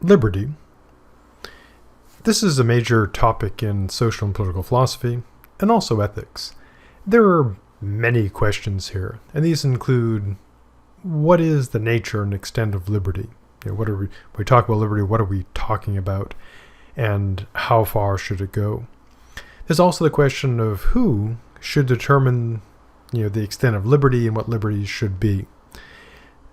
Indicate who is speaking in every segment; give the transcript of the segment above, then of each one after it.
Speaker 1: Liberty. This is a major topic in social and political philosophy, and also ethics. There are many questions here, and these include: what is the nature and extent of liberty? When we talk about liberty, what are we talking about, and how far should it go? There's also the question of who should determine the extent of liberty and what liberty should be.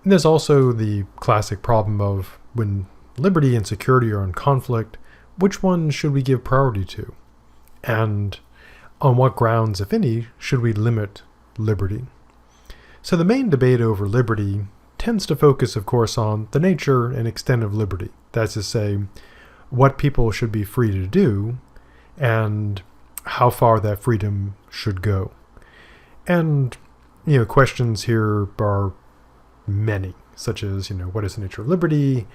Speaker 1: And there's also the classic problem of when liberty and security are in conflict, which one should we give priority to? And on what grounds, if any, should we limit liberty? So the main debate over liberty tends to focus, of course, on the nature and extent of liberty. That's to say, what people should be free to do and how far that freedom should go. And, questions here are many, such as, what is the nature of liberty?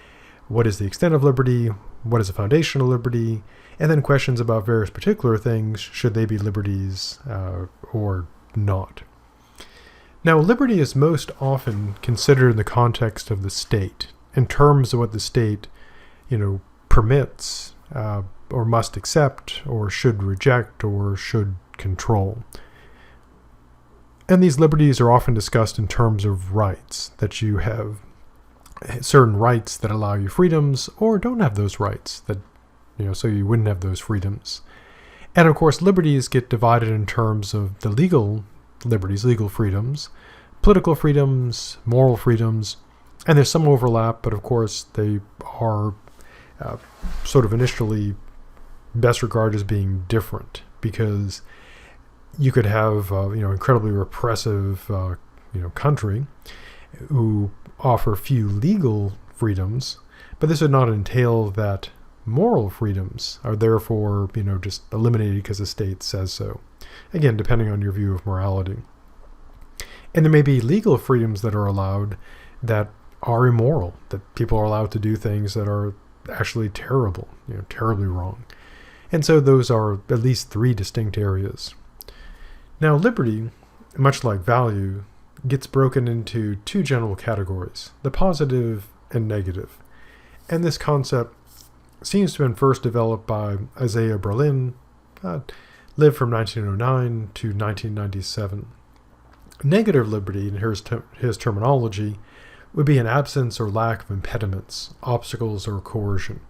Speaker 1: What is the extent of liberty? What is the foundation of liberty? And then questions about various particular things. Should they be liberties or not? Now, liberty is most often considered in the context of the state, in terms of what the state, permits or must accept or should reject or should control. And these liberties are often discussed in terms of rights, that you have certain rights that allow you freedoms or don't have those rights, that so you wouldn't have those freedoms. And of course, liberties get divided in terms of the legal liberties, legal freedoms, political freedoms, moral freedoms, and there's some overlap, but of course they are sort of initially best regarded as being different, because you could have incredibly repressive country who offer few legal freedoms, but this would not entail that moral freedoms are therefore just eliminated because the state says so. Again, depending on your view of morality. And there may be legal freedoms that are allowed that are immoral, that people are allowed to do things that are actually terrible, terribly wrong. And so those are at least three distinct areas. Now, liberty, much like value, gets broken into two general categories, the positive and negative. And this concept seems to have been first developed by Isaiah Berlin, lived from 1909 to 1997. Negative liberty, in his terminology, would be an absence or lack of impediments, obstacles, or coercion.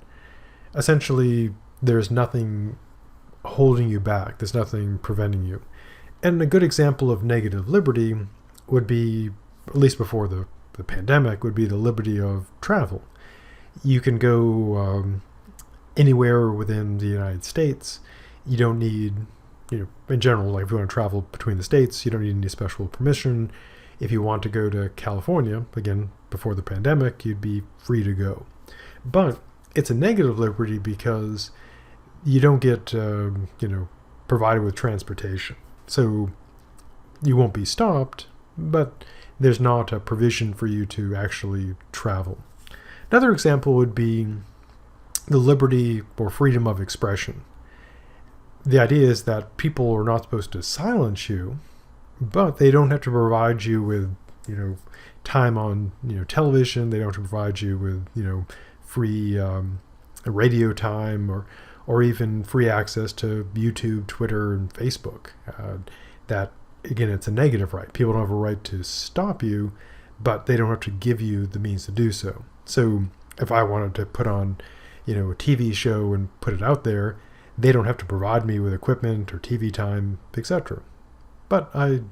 Speaker 1: Essentially, there's nothing holding you back. There's nothing preventing you. And a good example of negative liberty would be, at least before the pandemic, would be the liberty of travel. You can go anywhere within the United States. You don't need, in general, like if you want to travel between the states, you don't need any special permission. If you want to go to California, again, before the pandemic, you'd be free to go. But it's a negative liberty because you don't get, provided with transportation. So you won't be stopped, but there's not a provision for you to actually travel. Another example would be the liberty or freedom of expression. The idea is that people are not supposed to silence you, but they don't have to provide you with, time on, television. They don't have to provide you with, free radio time or even free access to YouTube, Twitter, and Facebook. That, again, it's a negative right. People don't have a right to stop you, but they don't have to give you the means to do so. So if I wanted to put on, a TV show and put it out there, they don't have to provide me with equipment or TV time, etc. But I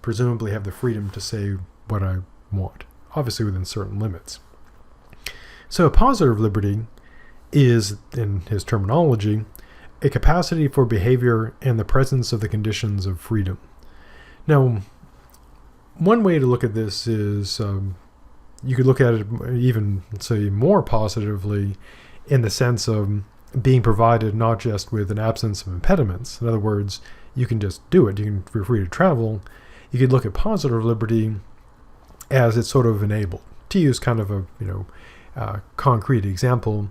Speaker 1: presumably have the freedom to say what I want, obviously within certain limits. So a positive liberty is, in his terminology, a capacity for behavior and the presence of the conditions of freedom. Now, one way to look at this is you could look at it even, say, more positively in the sense of being provided not just with an absence of impediments. In other words, you can just do it. You're free to travel. You could look at positive liberty as it's sort of enabled. To use kind of a concrete example,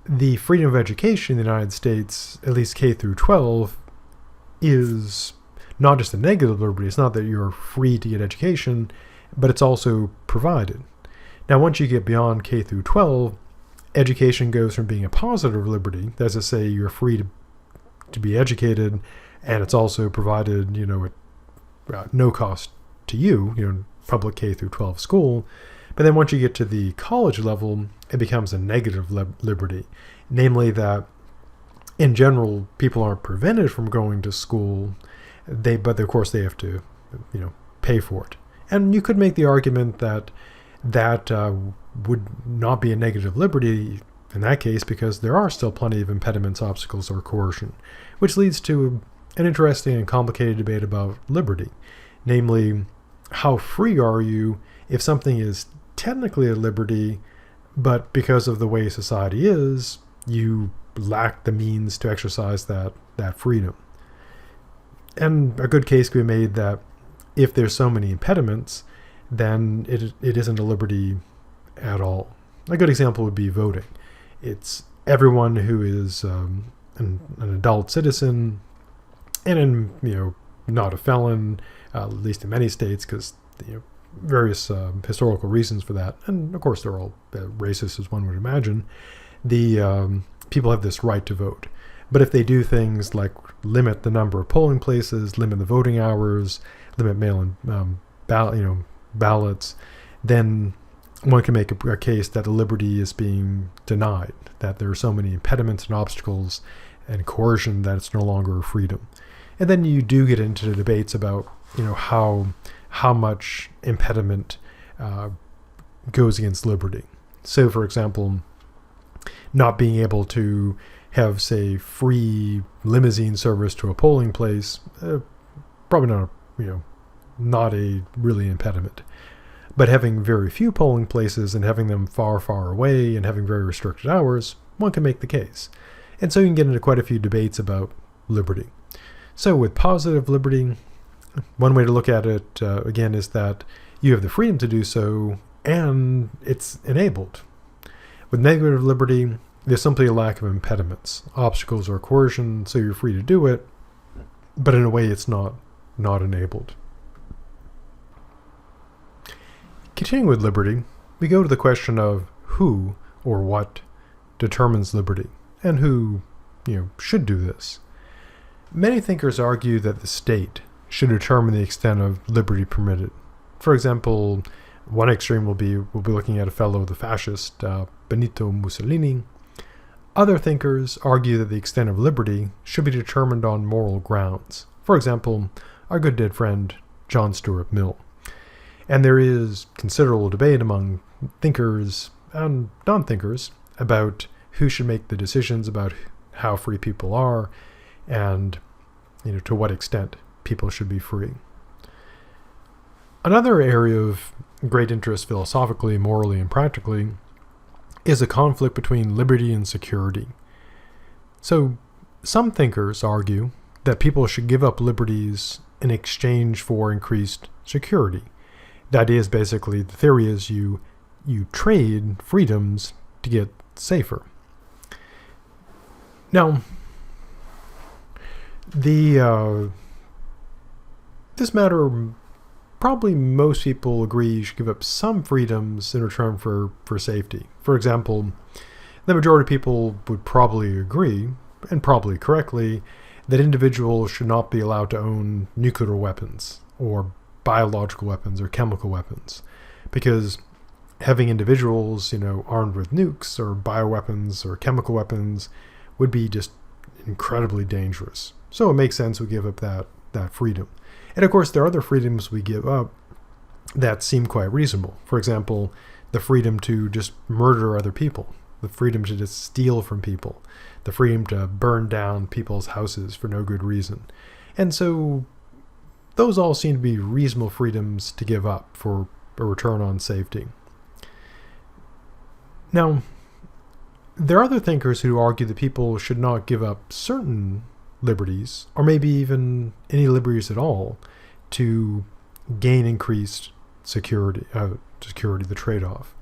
Speaker 1: the freedom of education in the United States, at least K through 12, is not just a negative liberty. It's not that you're free to get education, but it's also provided. Now, once you get beyond K through 12, education goes from being a positive liberty, that's to say you're free to be educated, and it's also provided, at no cost to you, public K through 12 school. But then once you get to the college level, it becomes a negative liberty, namely that in general, people aren't prevented from going to school, but of course they have to, pay for it. And you could make the argument that would not be a negative liberty in that case, because there are still plenty of impediments, obstacles, or coercion, which leads to an interesting and complicated debate about liberty. Namely, how free are you if something is technically a liberty, but because of the way society is, you lack the means to exercise that freedom. And a good case could be made that if there's so many impediments, then it isn't a liberty at all. A good example would be voting. It's everyone who is an adult citizen and not a felon, at least in many states, because various historical reasons for that, and of course they're all racist as one would imagine. The people have this right to vote, but if they do things like limit the number of polling places, limit the voting hours, limit mail-in ballots, then one can make a case that the liberty is being denied, that there are so many impediments and obstacles and coercion that it's no longer a freedom. And then you do get into the debates about how much impediment goes against liberty. So, for example, not being able to have, say, free limousine service to a polling place, probably not a really impediment. But having very few polling places and having them far, far away and having very restricted hours, one can make the case. And so you can get into quite a few debates about liberty. So with positive liberty, one way to look at it, again, is that you have the freedom to do so and it's enabled. With negative liberty, there's simply a lack of impediments, obstacles, or coercion, so you're free to do it, but in a way it's not enabled. Continuing with liberty, we go to the question of who or what determines liberty, and who, should do this. Many thinkers argue that the state should determine the extent of liberty permitted. For example, one extreme we'll be looking at a fellow, the fascist Benito Mussolini. Other thinkers argue that the extent of liberty should be determined on moral grounds. For example, our good dead friend John Stuart Mill. And there is considerable debate among thinkers and non-thinkers about who should make the decisions about how free people are and, to what extent people should be free. Another area of great interest philosophically, morally, and practically is a conflict between liberty and security. So some thinkers argue that people should give up liberties in exchange for increased security. The idea is basically, the theory is you trade freedoms to get safer. Now, this matter, probably most people agree you should give up some freedoms in return for safety. For example, the majority of people would probably agree, and probably correctly, that individuals should not be allowed to own nuclear weapons or biological weapons or chemical weapons, because having individuals, armed with nukes or bioweapons or chemical weapons would be just incredibly dangerous. So it makes sense we give up that freedom. And of course, there are other freedoms we give up that seem quite reasonable. For example, the freedom to just murder other people, the freedom to just steal from people, the freedom to burn down people's houses for no good reason. And so those all seem to be reasonable freedoms to give up for a return on safety. Now, there are other thinkers who argue that people should not give up certain liberties, or maybe even any liberties at all, to gain increased security, the trade-off.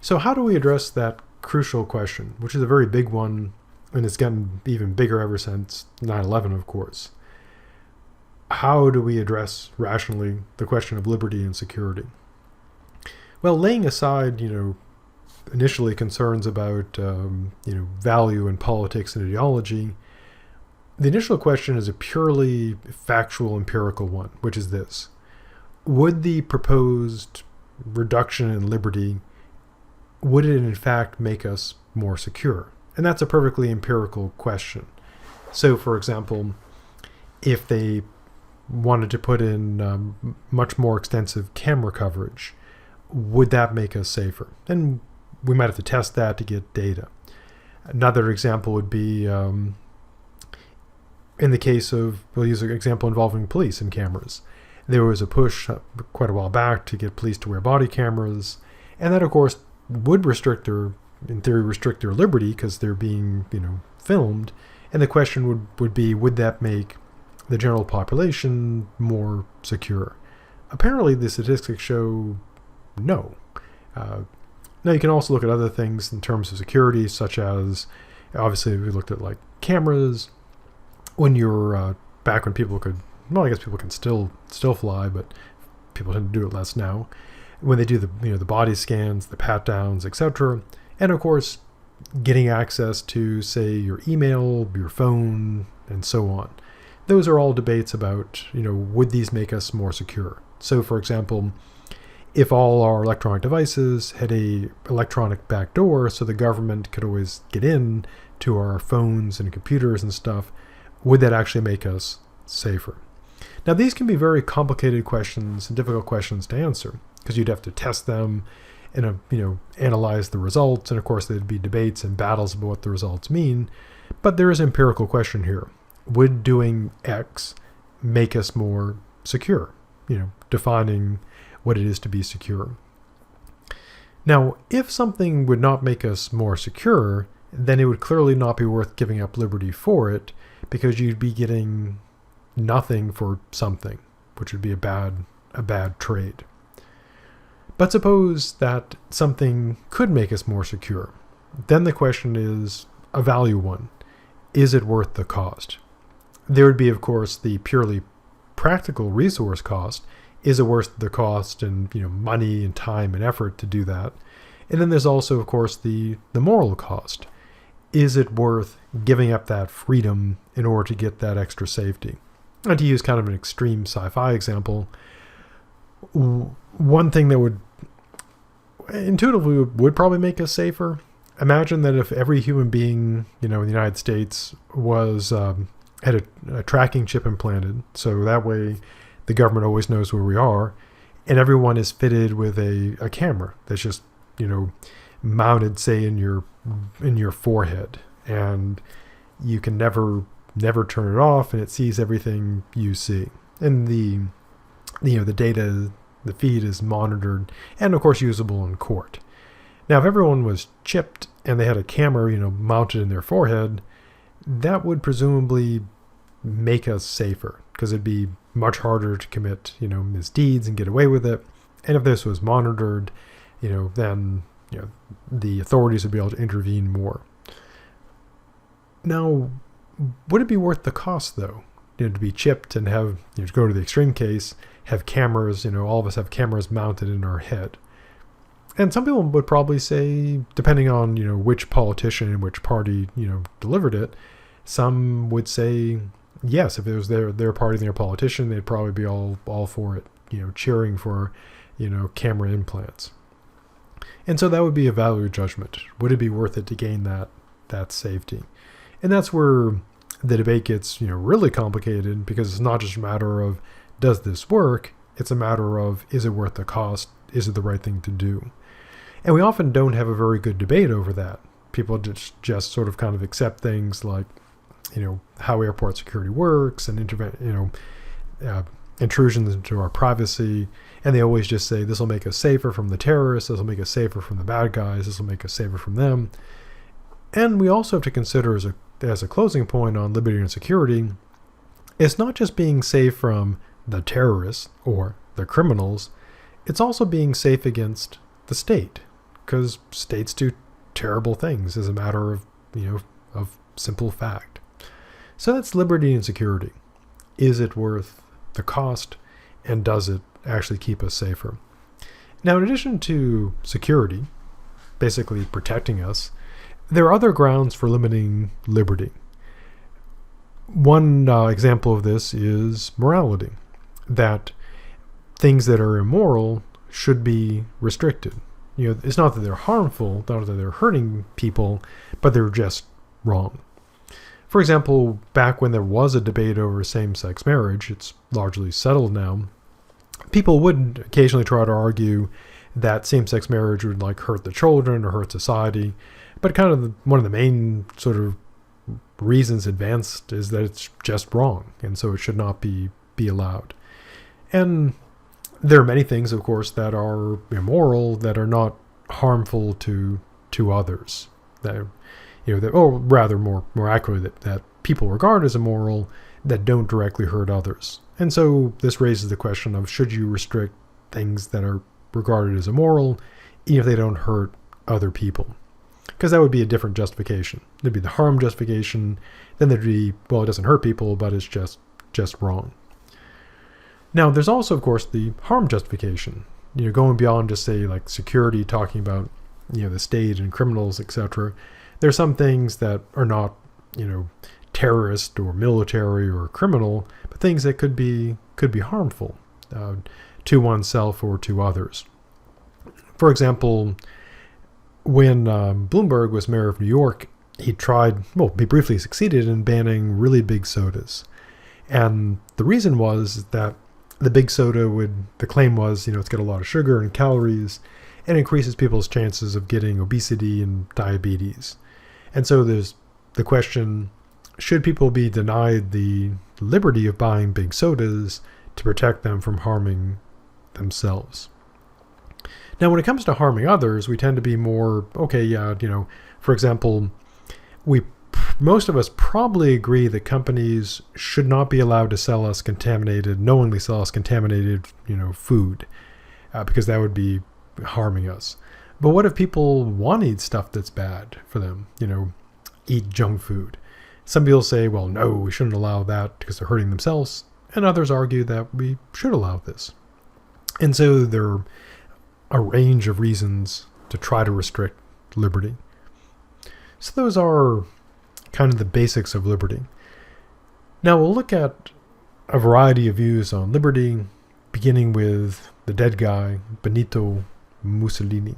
Speaker 1: So how do we address that crucial question, which is a very big one, and it's gotten even bigger ever since 9/11, of course? How do we address rationally the question of liberty and security? Well, laying aside, initially concerns about value in politics and ideology, the initial question is a purely factual, empirical one, which is this: would the proposed reduction in liberty, would it in fact make us more secure? And that's a perfectly empirical question. So, for example, if they wanted to put in much more extensive camera coverage, would that make us safer? And we might have to test that to get data. Another example would be in the case of, we'll use an example involving police and cameras. There was a push quite a while back to get police to wear body cameras, and that, of course, would restrict their liberty because they're being, filmed. And the question would be, would that make the general population more secure? Apparently, the statistics show no. Now, you can also look at other things in terms of security, such as, obviously, we looked at like cameras. When you're back when people could, well, I guess people can still fly, but people tend to do it less now. When they do the body scans, the pat downs, etc., and of course, getting access to, say, your email, your phone, and so on. Those are all debates about, would these make us more secure? So, for example, if all our electronic devices had a electronic backdoor so the government could always get in to our phones and computers and stuff, would that actually make us safer? Now, these can be very complicated questions and difficult questions to answer because you'd have to test them and analyze the results, and of course there'd be debates and battles about what the results mean. But there is an empirical question here: would doing X make us more secure? Defining what it is to be secure. Now, if something would not make us more secure, then it would clearly not be worth giving up liberty for it, because you'd be getting nothing for something, which would be a bad trade. But suppose that something could make us more secure. Then the question is a value one. Is it worth the cost? There would be, of course, the purely practical resource cost. Is it worth the cost and money and time and effort to do that? And then there's also, of course, the moral cost. Is it worth giving up that freedom in order to get that extra safety? And to use kind of an extreme sci-fi example, one thing that would intuitively would probably make us safer. Imagine that if every human being, in the United States was had a tracking chip implanted, so that way the government always knows where we are, and everyone is fitted with a camera that's just mounted, say, in your forehead, and you can never turn it off, and it sees everything you see, and the data, the feed is monitored and of course usable in court. Now, if everyone was chipped and they had a camera, mounted in their forehead, that would presumably make us safer because it'd be much harder to commit, misdeeds and get away with it. And if this was monitored, then the authorities would be able to intervene more. Now, would it be worth the cost, though, to be chipped and have, to go to the extreme case, have cameras, all of us have cameras mounted in our head? And some people would probably say, depending on, which politician and which party, delivered it, some would say, yes, if it was their party and their politician, they'd probably be all for it, cheering for, camera implants. And so that would be a value judgment. Would it be worth it to gain that safety? And that's where the debate gets, really complicated, because it's not just a matter of, does this work? It's a matter of, is it worth the cost? Is it the right thing to do? And we often don't have a very good debate over that. People just sort of kind of accept things like, how airport security works and intrusions into our privacy. And they always just say, this will make us safer from the terrorists. This will make us safer from the bad guys. This will make us safer from them. And we also have to consider as a closing point on liberty and security, it's not just being safe from the terrorists or the criminals. It's also being safe against the state, because states do terrible things as a matter of, of simple fact. So that's liberty and security. Is it worth the cost, and does it actually keep us safer? Now, in addition to security, basically protecting us, there are other grounds for limiting liberty. One example of this is morality, that things that are immoral should be restricted. It's not that they're harmful, not that they're hurting people, but they're just wrong. For example, back when there was a debate over same-sex marriage, it's largely settled now, people would occasionally try to argue that same-sex marriage would hurt the children or hurt society, but kind of one of the main sort of reasons advanced is that it's just wrong, and so it should not be allowed. And there are many things, of course, that are immoral that are not harmful to others. Or rather, more accurately, that people regard as immoral that don't directly hurt others. And so this raises the question of, should you restrict things that are regarded as immoral, even if they don't hurt other people? Because that would be a different justification. There'd be the harm justification, then there'd be, well, it doesn't hurt people, but it's just wrong. Now, there's also, of course, the harm justification. Going beyond just, say, security, talking about, the state and criminals, etc. There are some things that are not, terrorist or military or criminal, but things that could be harmful to oneself or to others. For example, when Bloomberg was mayor of New York, he briefly succeeded in banning really big sodas. And the reason was that the big soda the claim was, it's got a lot of sugar and calories and increases people's chances of getting obesity and diabetes. And so there's the question, should people be denied the liberty of buying big sodas to protect them from harming themselves? Now, when it comes to harming others, we tend to be more, for example, most of us probably agree that companies should not be allowed to knowingly sell us contaminated, food, because that would be harming us. But what if people want to eat stuff that's bad for them, eat junk food? Some people say, well, no, we shouldn't allow that because they're hurting themselves. And others argue that we should allow this. And so there are a range of reasons to try to restrict liberty. So those are kind of the basics of liberty. Now we'll look at a variety of views on liberty, beginning with the dead guy, Benito Mussolini.